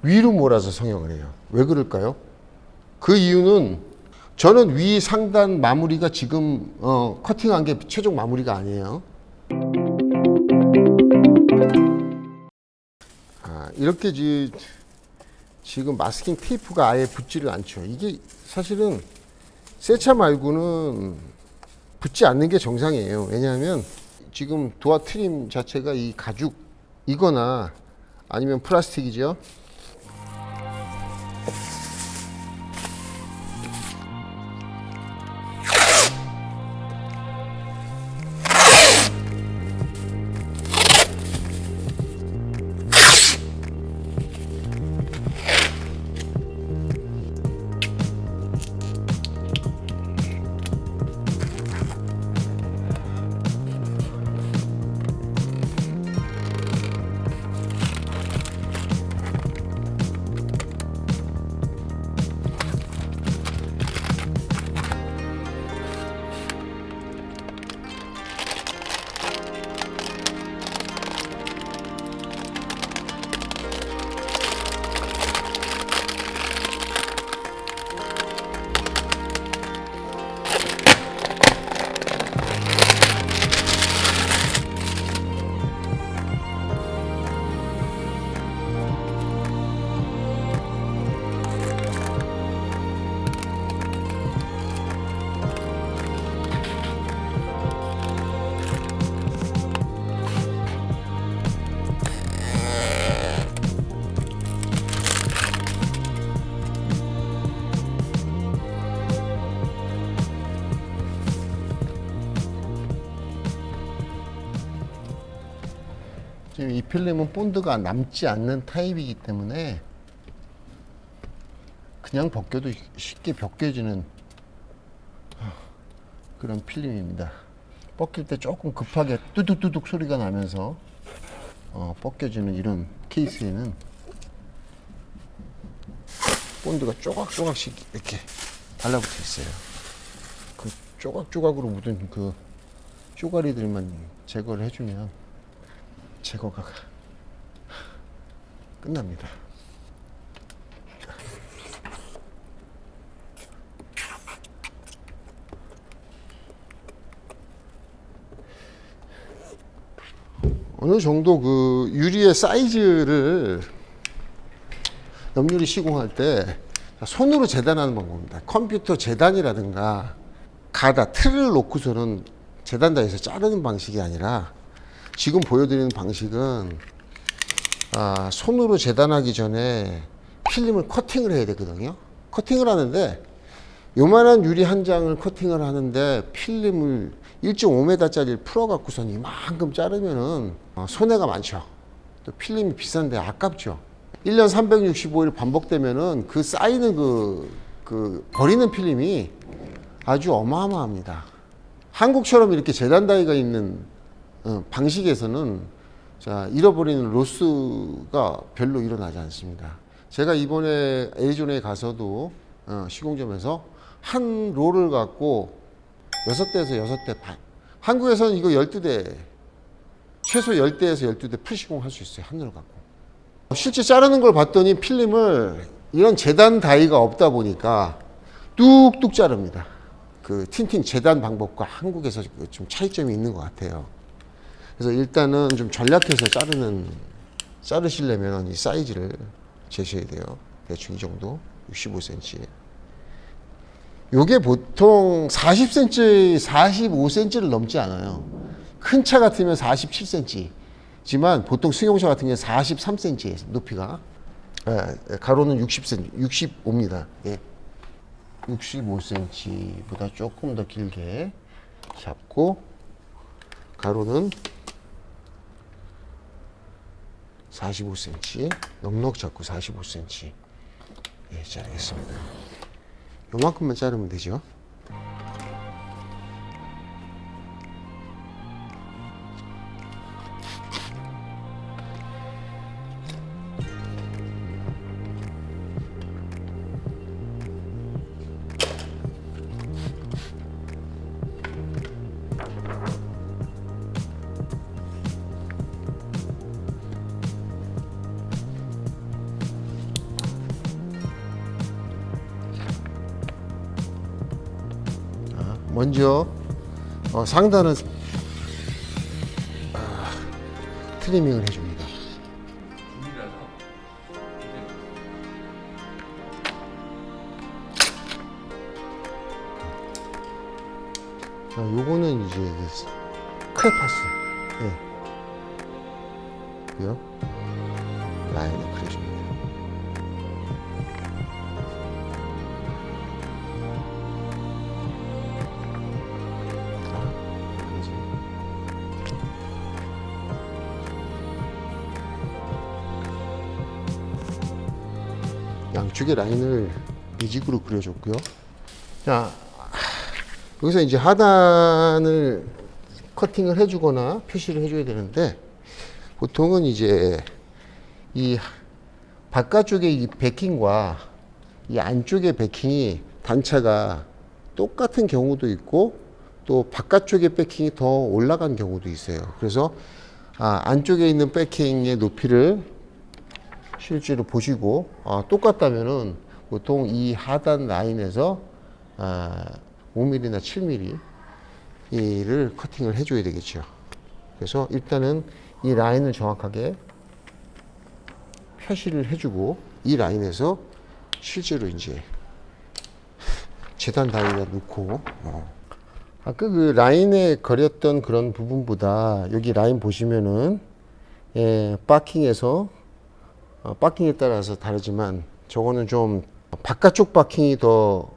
위로 몰아서 성형을 해요. 왜 그럴까요? 그 이유는 저는 위 상단 마무리가 지금 커팅한 게 최종 마무리가 아니에요. 이렇게 지금 마스킹 테이프가 아예 붙지를 않죠. 이게 사실은 새 차 말고는 붙지 않는 게 정상이에요. 왜냐하면 지금 도어 트림 자체가 이 가죽이거나 아니면 플라스틱이죠. 지금 이 필름은 본드가 남지 않는 타입이기 때문에 그냥 벗겨도 쉽게 벗겨지는 그런 필름입니다. 벗길 때 조금 급하게 뚜둑뚜둑 소리가 나면서 벗겨지는 이런 케이스에는 본드가 조각조각씩 이렇게 달라붙어 있어요. 그 조각조각으로 묻은 그 쪼가리들만 제거를 해주면 제거가 끝납니다. 어느 정도 그 유리의 사이즈를 옆유리 시공할 때 손으로 재단하는 방법입니다. 컴퓨터 재단이라든가 틀을 놓고서는 재단다해서 자르는 방식이 아니라 지금 보여드리는 방식은 손으로 재단하기 전에 필름을 커팅을 해야 되거든요. 커팅을 하는데 요만한 유리 한 장을 커팅을 하는데 필름을 1.5m짜리를 풀어갖고선 이만큼 자르면은 손해가 많죠. 또 필름이 비싼데 아깝죠. 1년 365일 반복되면은 그 쌓이는 그 버리는 필름이 아주 어마어마합니다. 한국처럼 이렇게 재단다이가 있는 방식에서는 잃어버리는 로스가 별로 일어나지 않습니다. 제가 이번에 애리조나에 가서도 시공점에서 한 롤을 갖고 6대에서 6대 반. 한국에서는 이거 12대, 최소 10대에서 12대 풀시공 할 수 있어요. 한 롤 갖고. 실제 자르는 걸 봤더니 필름을 이런 재단 다이가 없다 보니까 뚝뚝 자릅니다. 그 틴팅 재단 방법과 한국에서 좀 차이점이 있는 것 같아요. 그래서 일단은 좀 전략해서 자르시려면 이 사이즈를 재셔야 돼요. 대충 이 정도, 65cm. 요게 보통 40cm, 45cm를 넘지 않아요. 큰 차 같으면 47cm지만 보통 승용차 같은 경우는 43cm 높이가. 가로는 60cm, 65입니다. 예. 65cm보다 조금 더 길게 잡고 가로는 45cm 넉넉 잡고 45cm 자르겠습니다. 요만큼만 자르면 되죠. 먼저 상단은 트리밍을 해줍니다. 자, 요거는 이제 크레파스. 예. 그요? 라인을 그려줍니다. 양쪽의 라인을 매직으로 그려줬고요. 자, 여기서 이제 하단을 커팅을 해주거나 표시를 해줘야 되는데, 보통은 이제 이 바깥쪽의 이 베킹과 이 안쪽의 베킹이 단차가 똑같은 경우도 있고, 또 바깥쪽의 베킹이 더 올라간 경우도 있어요. 그래서 안쪽에 있는 베킹의 높이를 실제로 보시고 똑같다면은 보통 이 하단 라인에서 5mm나 7mm를 커팅을 해줘야 되겠죠. 그래서 일단은 이 라인을 정확하게 표시를 해주고, 이 라인에서 실제로 이제 재단 다이에다 놓고 아까 그 라인에 그렸던 그런 부분보다 여기 라인 보시면은 바킹에서 바킹에 따라서 다르지만 저거는 좀 바깥쪽 바킹이 더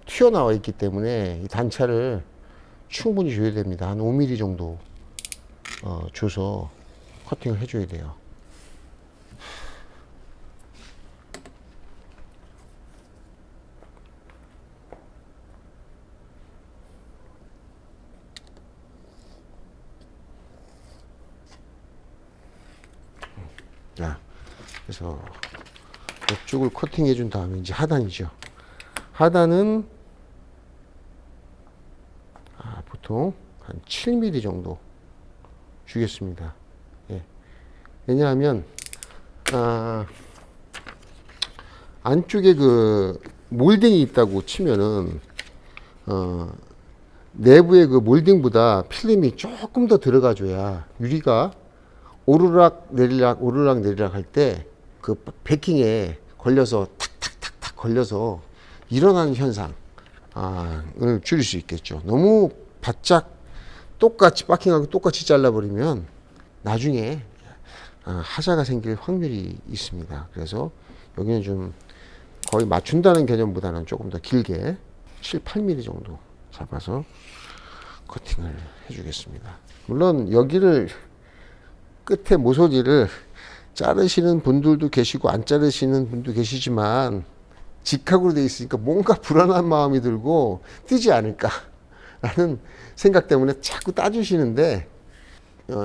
튀어나와 있기 때문에 이 단차를 충분히 줘야 됩니다. 한 5mm 정도 줘서 커팅을 해줘야 돼요. 자, 그래서 이쪽을 커팅해 준 다음에 이제 하단이죠. 하단은 보통 한 7mm 정도 주겠습니다. 예. 왜냐하면 안쪽에 그 몰딩이 있다고 치면은 내부의 그 몰딩보다 필름이 조금 더 들어가줘야 유리가 오르락 내리락 할 때 그 베킹에 걸려서 탁탁탁탁 걸려서 일어나는 현상을 줄일 수 있겠죠. 너무 바짝 똑같이 바킹하고 똑같이 잘라버리면 나중에 하자가 생길 확률이 있습니다. 그래서 여기는 좀 거의 맞춘다는 개념보다는 조금 더 길게 7, 8mm 정도 잡아서 커팅을 해주겠습니다. 물론 여기를 끝에 모서리를 자르시는 분들도 계시고 안 자르시는 분도 계시지만 직각으로 되어 있으니까 뭔가 불안한 마음이 들고 뜨지 않을까 라는 생각 때문에 자꾸 따주시는데,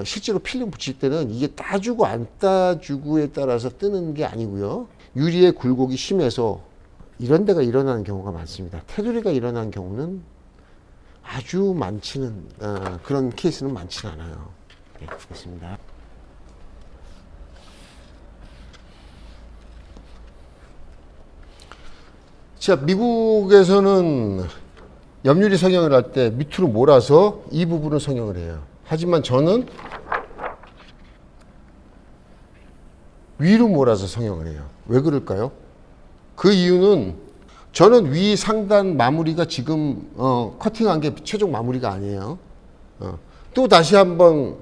실제로 필름 붙일 때는 이게 따주고 안 따주고에 따라서 뜨는 게 아니고요, 유리의 굴곡이 심해서 이런 데가 일어나는 경우가 많습니다. 테두리가 일어나는 경우는 아주 많지는 그런 케이스는 많지는 않아요. 네, 그렇습니다. 자, 미국에서는 옆유리 성형을 할 때 밑으로 몰아서 이 부분을 성형을 해요. 하지만 저는 위로 몰아서 성형을 해요. 왜 그럴까요? 그 이유는 저는 위 상단 마무리가 지금 커팅한 게 최종 마무리가 아니에요. 또 다시 한번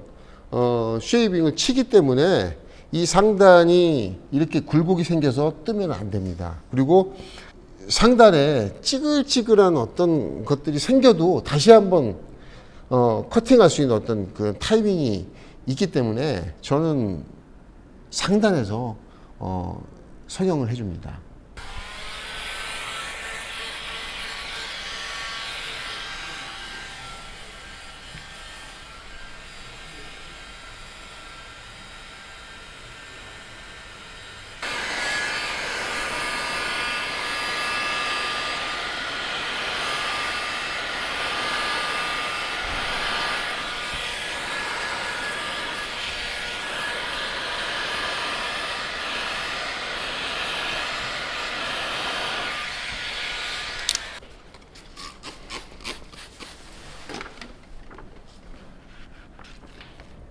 쉐이빙을 치기 때문에 이 상단이 이렇게 굴곡이 생겨서 뜨면 안 됩니다. 그리고 상단에 찌글찌글한 어떤 것들이 생겨도 다시 한번 커팅할 수 있는 어떤 그 타이밍이 있기 때문에 저는 상단에서 성형을 해줍니다.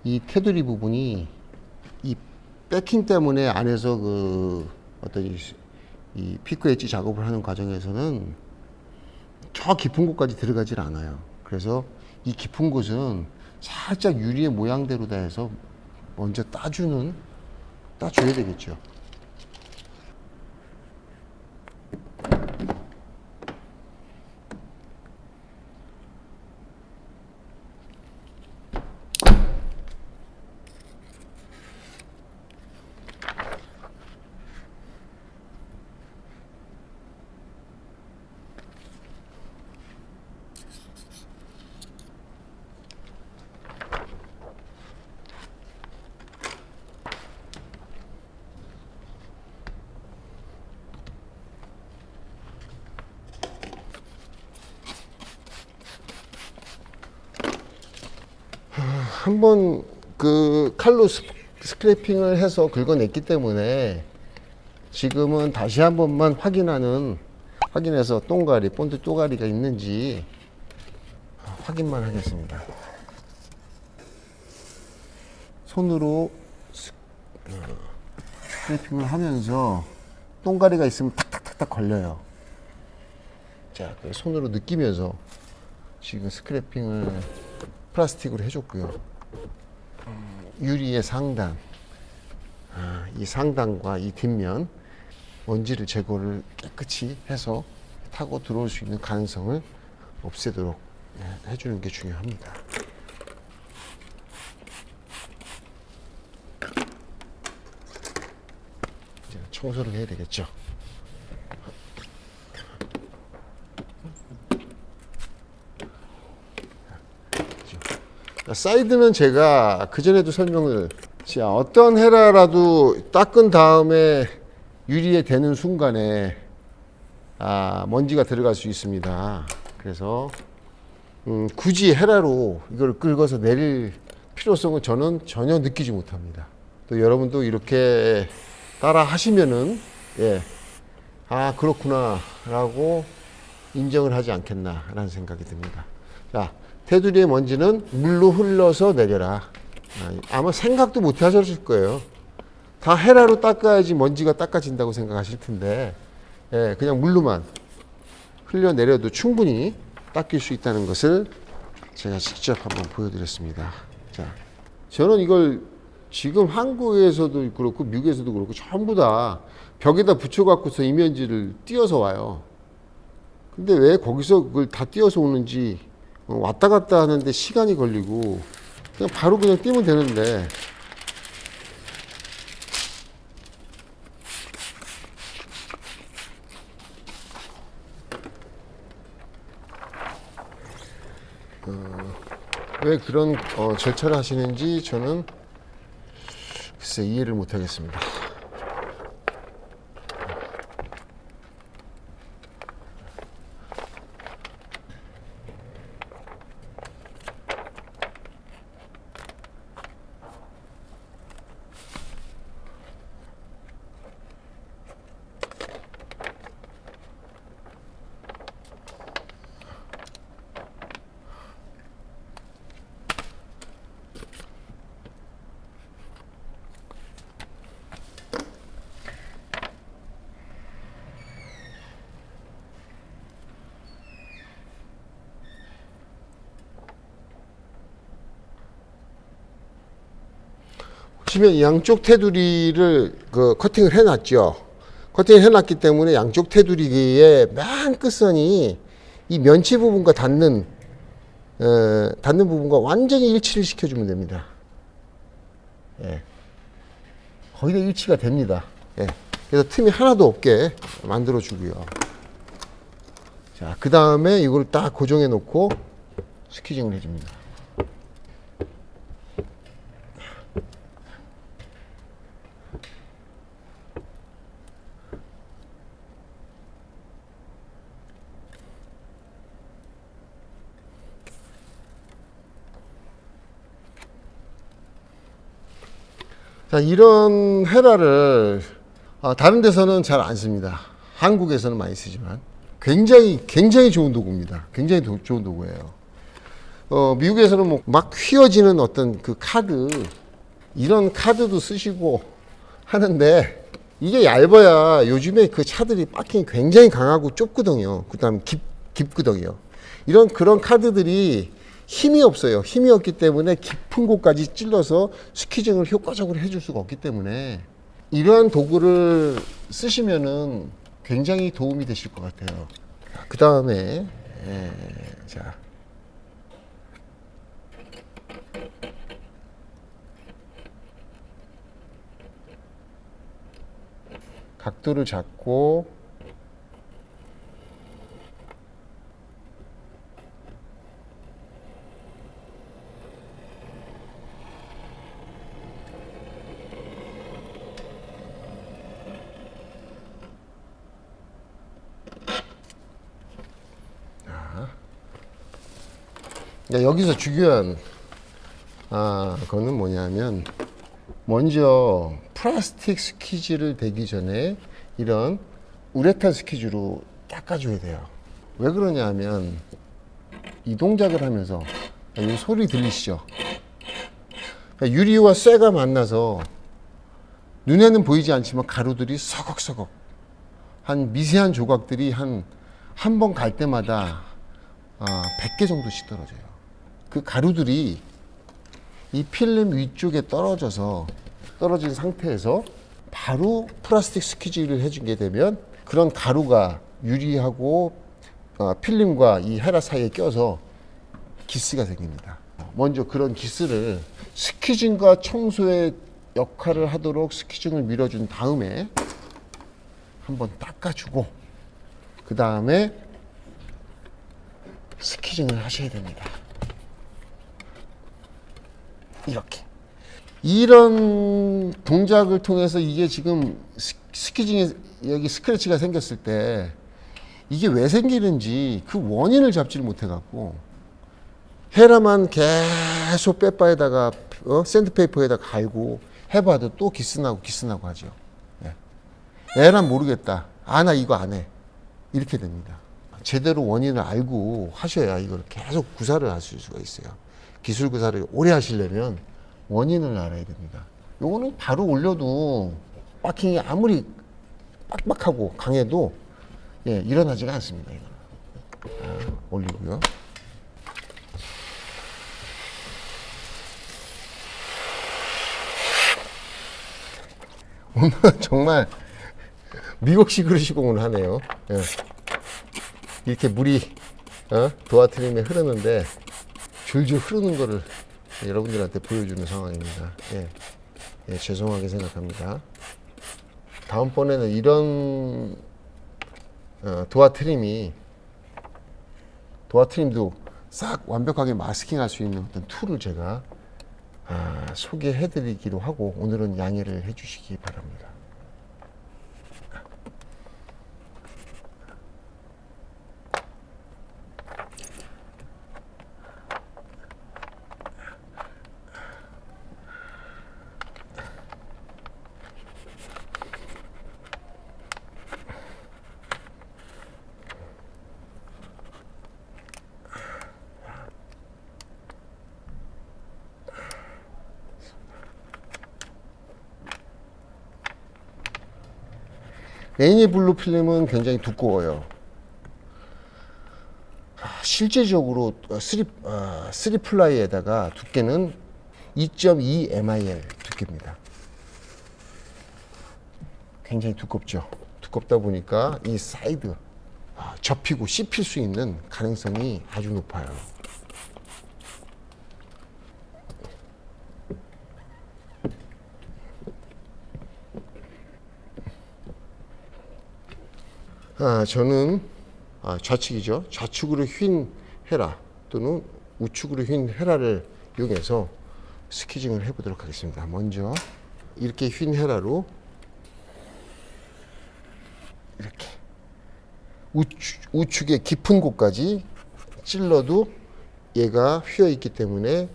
이 테두리 부분이 이 백킹 때문에 안에서 그 어떤 이 피크 엣지 작업을 하는 과정에서는 저 깊은 곳까지 들어가질 않아요. 그래서 이 깊은 곳은 살짝 유리의 모양대로 다 해서 먼저 따줘야 되겠죠. 한번 그 칼로 스크래핑을 해서 긁어냈기 때문에 지금은 다시 한 번만 확인해서 본드 또가리가 있는지 확인만 하겠습니다. 손으로 스크래핑을 하면서 똥가리가 있으면 탁탁탁탁 걸려요. 자, 손으로 느끼면서 지금 스크래핑을 플라스틱으로 해줬고요. 유리의 상단, 이 상단과 이 뒷면 먼지를 제거를 깨끗이 해서 타고 들어올 수 있는 가능성을 없애도록 해주는 게 중요합니다. 이제 청소를 해야 되겠죠. 사이드는 제가 그전에도 설명을, 자, 어떤 헤라라도 닦은 다음에 유리에 대는 순간에 먼지가 들어갈 수 있습니다. 그래서 굳이 헤라로 이걸 긁어서 내릴 필요성은 저는 전혀 느끼지 못합니다. 또 여러분도 이렇게 따라 하시면은 그렇구나 라고 인정을 하지 않겠나 라는 생각이 듭니다. 자, 테두리의 먼지는 물로 흘러서 내려라. 아마 생각도 못 하셨을 거예요. 다 헤라로 닦아야지 먼지가 닦아진다고 생각하실 텐데, 그냥 물로만 흘려내려도 충분히 닦일 수 있다는 것을 제가 직접 한번 보여드렸습니다. 자, 저는 이걸 지금 한국에서도 그렇고 미국에서도 그렇고 전부 다 벽에다 붙여갖고서 이면지를 띄어서 와요. 근데 왜 거기서 그걸 다 띄어서 오는지, 왔다 갔다 하는데 시간이 걸리고 그냥 바로 그냥 띄면 되는데, 왜 그런 절차를 하시는지 저는 글쎄 이해를 못 하겠습니다. 보시면 양쪽 테두리를 커팅을 해놨죠. 커팅을 해놨기 때문에 양쪽 테두리의 맨 끝선이 이 면치 부분과 닿는 부분과 완전히 일치를 시켜주면 됩니다. 거의 다 일치가 됩니다. 그래서 틈이 하나도 없게 만들어주고요. 자, 그 다음에 이걸 딱 고정해 놓고 스퀴징을 해줍니다. 자, 이런 헤라를 다른 데서는 잘 안 씁니다. 한국에서는 많이 쓰지만 굉장히 좋은 도구입니다. 굉장히 좋은 도구예요. 미국에서는 뭐 막 휘어지는 어떤 그 카드, 이런 카드도 쓰시고 하는데, 이게 얇아야 요즘에 그 차들이 바킹이 굉장히 강하고 좁거든요. 그 다음 깊거든요. 그런 카드들이 힘이 없어요. 힘이 없기 때문에 깊은 곳까지 찔러서 스퀴징을 효과적으로 해줄 수가 없기 때문에 이러한 도구를 쓰시면은 굉장히 도움이 되실 것 같아요. 그 다음에, 자. 각도를 잡고 여기서 중요한 거는 뭐냐면, 먼저 플라스틱 스퀴즈를 대기 전에 이런 우레탄 스퀴즈로 닦아줘야 돼요. 왜 그러냐 하면, 이 동작을 하면서 이 소리 들리시죠? 유리와 쇠가 만나서 눈에는 보이지 않지만 가루들이 서걱서걱, 한 미세한 조각들이 한 번 갈 때마다 100개 정도씩 떨어져요. 그 가루들이 이 필름 위쪽에 떨어진 상태에서 바로 플라스틱 스퀴즈를 해주게 되면, 그런 가루가 유리하고 필름과 이 헤라 사이에 껴서 기스가 생깁니다. 먼저 그런 기스를 스퀴징과 청소의 역할을 하도록 스퀴징을 밀어준 다음에 한번 닦아주고, 그 다음에 스퀴징을 하셔야 됩니다. 이렇게. 이런 동작을 통해서 이게 지금 스퀴징에 여기 스크래치가 생겼을 때 이게 왜 생기는지 그 원인을 잡지를 못해갖고, 헤라만 계속 빼빠에다가 샌드페이퍼에다 갈고 해봐도 또 기스나고 하죠. 헤라는 모르겠다. 나 이거 안 해. 이렇게 됩니다. 제대로 원인을 알고 하셔야 이걸 계속 구사를 하실 수가 있어요. 기술 구사를 오래 하시려면 원인을 알아야 됩니다. 요거는 바로 올려도 바킹이 아무리 빡빡하고 강해도 일어나지가 않습니다. 이거는. 올리고요. 오늘 정말 미국식으로 시공을 하네요. 이렇게 물이 도화트림에 흐르는데 줄줄 흐르는 거를 여러분들한테 보여주는 상황입니다. 죄송하게 생각합니다. 다음번에는 이런 도화트림도 싹 완벽하게 마스킹할 수 있는 어떤 툴을 제가 소개해드리기로 하고, 오늘은 양해를 해주시기 바랍니다. 레이니 블루 필름은 굉장히 두꺼워요. 실제적으로 3플라이에다가 두께는 2.2 MIL 두께입니다. 굉장히 두껍죠. 두껍다 보니까 이 사이드 접히고 씹힐 수 있는 가능성이 아주 높아요. 저는 좌측이죠. 좌측으로 휜 헤라 또는 우측으로 휜 헤라를 이용해서 스퀴징을 해보도록 하겠습니다. 먼저 이렇게 휜 헤라로 이렇게 우측의 깊은 곳까지 찔러도 얘가 휘어 있기 때문에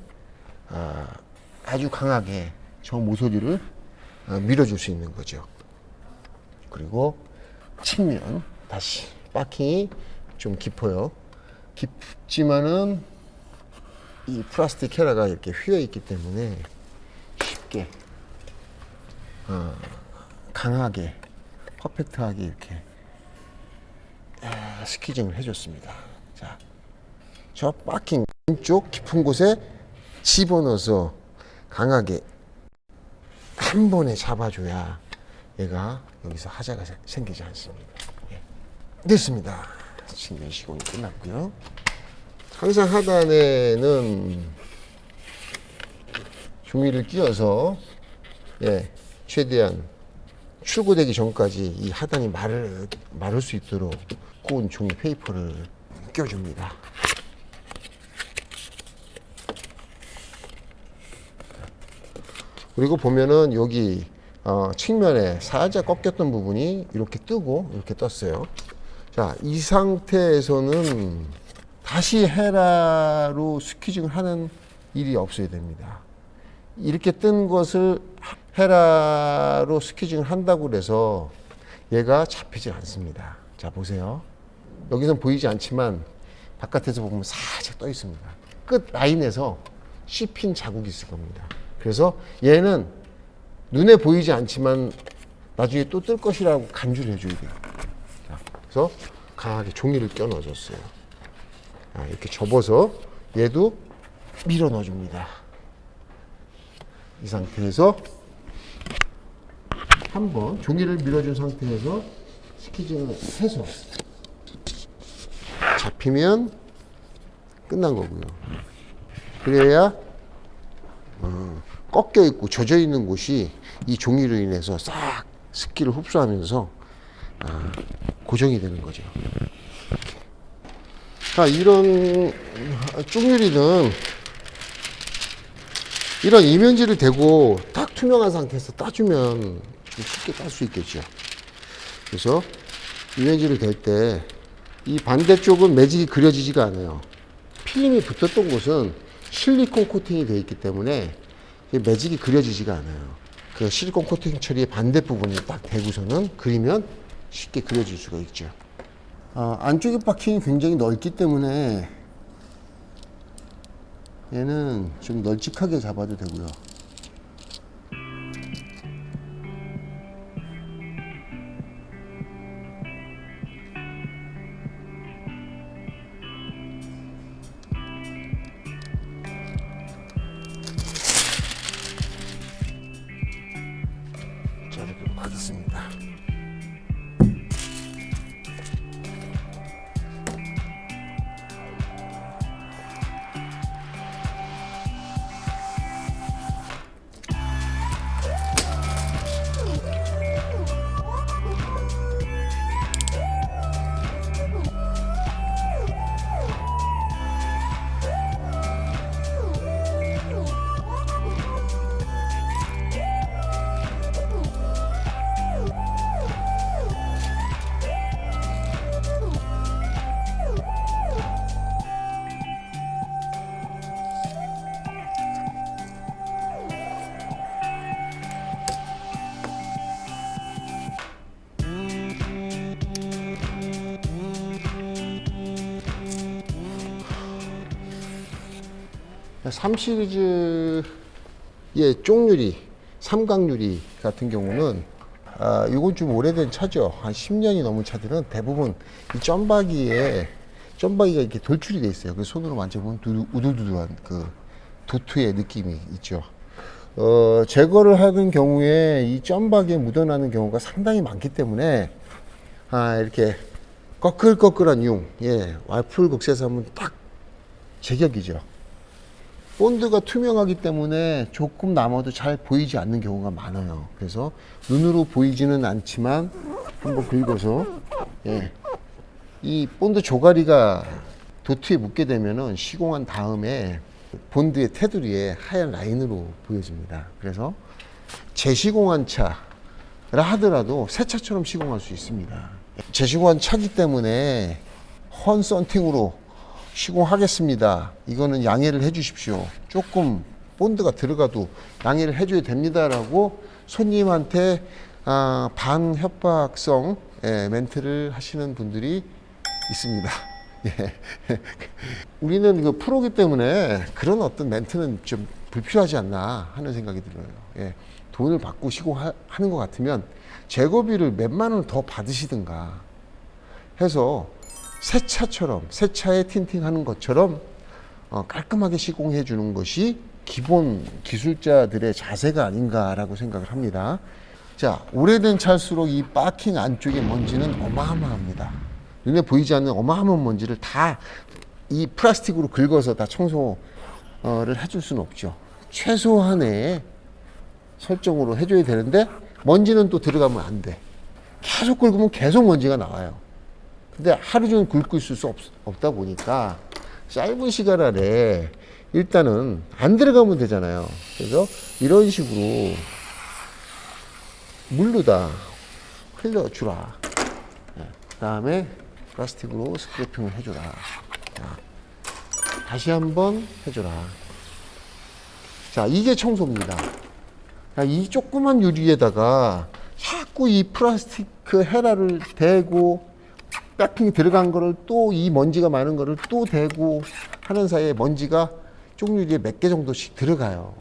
아주 강하게 저 모서리를 밀어줄 수 있는 거죠. 그리고 측면 다시 바킹이 좀 깊어요. 깊지만은 이 플라스틱 헤라가 이렇게 휘어 있기 때문에 쉽게 강하게 퍼펙트하게 이렇게 스키징을 해줬습니다. 자, 저 박힌 왼쪽 깊은 곳에 집어넣어서 강하게 한 번에 잡아줘야 얘가 여기서 하자가 생기지 않습니다. 예. 됐습니다. 신경 시공이 끝났고요. 항상 하단에는 종이를 끼워서 최대한 출고되기 전까지 이 하단이 마를 수 있도록 꼬은 종이 페이퍼를 껴줍니다. 그리고 보면은 여기 측면에 살짝 꺾였던 부분이 이렇게 뜨고 이렇게 떴어요. 자, 이 상태에서는 다시 헤라로 스퀴징을 하는 일이 없어야 됩니다. 이렇게 뜬 것을 헤라로 스퀴징을 한다고 해서 얘가 잡히지 않습니다. 자, 보세요. 여기선 보이지 않지만 바깥에서 보면 살짝 떠 있습니다. 끝 라인에서 씹힌 자국이 있을 겁니다. 그래서 얘는 눈에 보이지 않지만 나중에 또 뜰 것이라고 간주를 해줘야 돼요. 자, 그래서 강하게 종이를 껴 넣어줬어요. 이렇게 접어서 얘도 밀어 넣어줍니다. 이 상태에서 한번 종이를 밀어준 상태에서 스퀴징을 해서 잡히면 끝난 거고요. 그래야 꺾여 있고 젖어 있는 곳이 이 종이로 인해서 싹 습기를 흡수하면서 고정이 되는 거죠. 자, 이런 쪽유리는 이런 이면지를 대고 딱 투명한 상태에서 따주면 좀 쉽게 딸 수 있겠죠. 그래서 이면지를 댈 때 이 반대쪽은 매직이 그려지지가 않아요. 필름이 붙었던 곳은 실리콘 코팅이 되어 있기 때문에 매직이 그려지지가 않아요. 그 실리콘 코팅 처리의 반대 부분을 딱 대고서는 그리면 쉽게 그려질 수가 있죠. 안쪽에 박힌이 굉장히 넓기 때문에 얘는 좀 널찍하게 잡아도 되고요. 자르도록 하겠습니다. 삼 시리즈의 쪽유리, 삼각유리 같은 경우는 이건 좀 오래된 차죠. 한 10년이 넘은 차들은 대부분 이 점박이가 이렇게 돌출이 돼 있어요. 그래서 손으로 만져보면 우들우들한 그 도트의 느낌이 있죠. 제거를 하는 경우에 이 점박이에 묻어나는 경우가 상당히 많기 때문에 이렇게 꺼끌꺼끌한 와이프를 극세사 하면 딱 제격이죠. 본드가 투명하기 때문에 조금 남아도 잘 보이지 않는 경우가 많아요. 그래서 눈으로 보이지는 않지만 한번 긁어서 이 본드 조가리가 도트에 묻게 되면은 시공한 다음에 본드의 테두리에 하얀 라인으로 보여집니다. 그래서 재시공한 차라 하더라도 새 차처럼 시공할 수 있습니다. 재시공한 차기 때문에 헌 썬팅으로 시공하겠습니다. 이거는 양해를 해 주십시오. 조금 본드가 들어가도 양해를 해줘야 됩니다라고 손님한테 반협박성 멘트를 하시는 분들이 있습니다. 예. 우리는 그 프로기 때문에 그런 어떤 멘트는 좀 불필요하지 않나 하는 생각이 들어요. 예. 돈을 받고 시공하는 것 같으면 재고비를 몇만 원을 더 받으시든가 해서 새 차처럼, 새 차에 틴팅하는 것처럼 깔끔하게 시공해 주는 것이 기본 기술자들의 자세가 아닌가라고 생각을 합니다. 자, 오래된 차일수록 이 바킹 안쪽의 먼지는 어마어마합니다. 눈에 보이지 않는 어마어마한 먼지를 다 이 플라스틱으로 긁어서 다 청소를 해줄 수는 없죠. 최소한의 설정으로 해줘야 되는데 먼지는 또 들어가면 안 돼. 계속 긁으면 계속 먼지가 나와요. 근데 하루 종일 긁고 있을 수 없다 보니까 짧은 시간 안에 일단은 안 들어가면 되잖아요. 그래서 이런 식으로 물로다 흘려주라. 그 다음에 플라스틱으로 스크래핑을 해줘라. 다시 한번 해줘라. 자, 이게 청소입니다. 이 조그만 유리에다가 자꾸 이 플라스틱 헤라를 대고 백핑이 들어간 거를 또 이 먼지가 많은 거를 또 대고 하는 사이에 먼지가 쪽유리에 몇 개 정도씩 들어가요.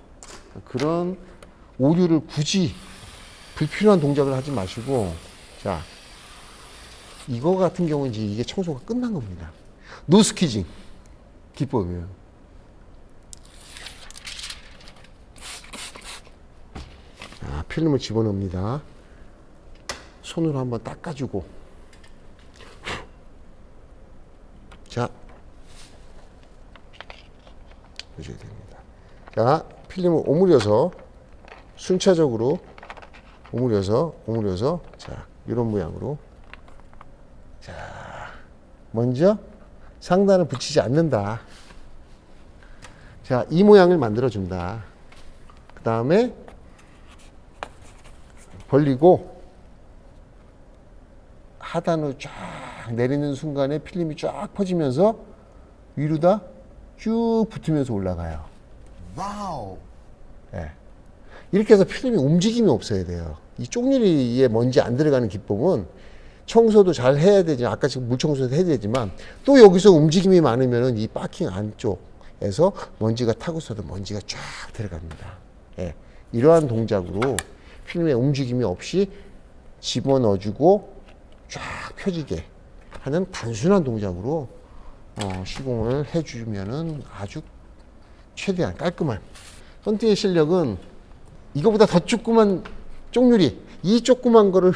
그런 오류를 굳이 불필요한 동작을 하지 마시고, 자, 이거 같은 경우는 이제 이게 청소가 끝난 겁니다. 노스키징 기법이에요. 자, 필름을 집어넣습니다. 손으로 한번 닦아주고, 자, 해줘야 됩니다. 자, 필름을 오므려서 순차적으로 오므려서 자, 이런 모양으로. 자, 먼저 상단을 붙이지 않는다. 자, 이 모양을 만들어 준다. 그 다음에 벌리고 하단으로 쫙 내리는 순간에 필름이 쫙 퍼지면서 위로다 쭉 붙으면서 올라가요. 와우. 네. 이렇게 해서 필름이 움직임이 없어야 돼요. 이 쪽유리에 먼지 안 들어가는 기법은 청소도 잘 해야 되지만, 아까 지금 물 청소도 해야 되지만, 또 여기서 움직임이 많으면 이 바킹 안쪽에서 먼지가 타고서도 먼지가 쫙 들어갑니다. 예. 이러한 동작으로 필름의 움직임이 없이 집어넣어주고 쫙 펴지게 하는 단순한 동작으로 시공을 해주면은 아주 최대한 깔끔한. 썬팅의 실력은 이거보다 더 조그만 쪽유리, 이 조그만 거를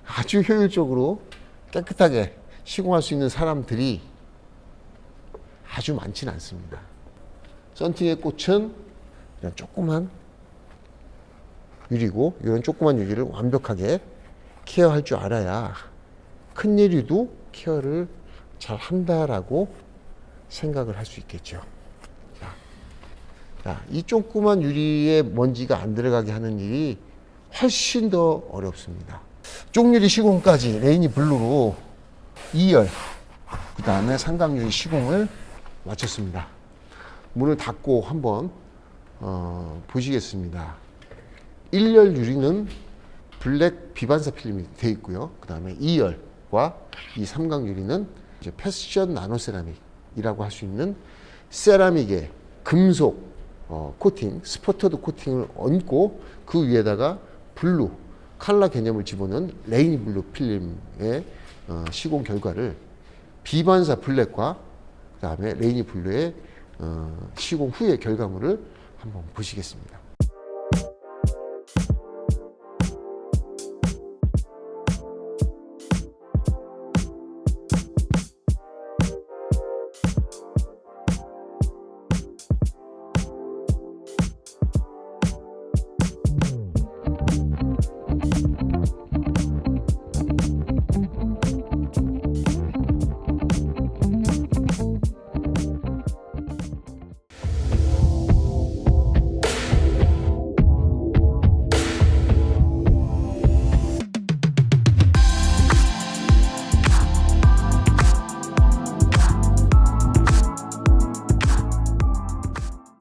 아주 효율적으로 깨끗하게 시공할 수 있는 사람들이 아주 많지는 않습니다. 썬팅의 꽃은 이런 조그만 유리고, 이런 조그만 유리를 완벽하게 케어할 줄 알아야 큰 유리도 케어를 잘 한다라고 생각을 할 수 있겠죠. 자, 이 조그만 유리에 먼지가 안 들어가게 하는 일이 훨씬 더 어렵습니다. 쪽유리 시공까지 레이니 블루로 2열, 그 다음에 삼각유리 시공을 마쳤습니다. 문을 닫고 한번 보시겠습니다. 1열 유리는 블랙 비반사 필름이 되어 있고요. 그 다음에 2열과 이 삼각유리는 이제 패션 나노 세라믹이라고 할 수 있는 세라믹의 금속 코팅, 스퍼터드 코팅을 얹고 그 위에다가 블루, 컬러 개념을 집어넣은 레이니 블루 필름의 시공 결과를 비반사 블랙과 그 다음에 레이니 블루의 시공 후의 결과물을 한번 보시겠습니다.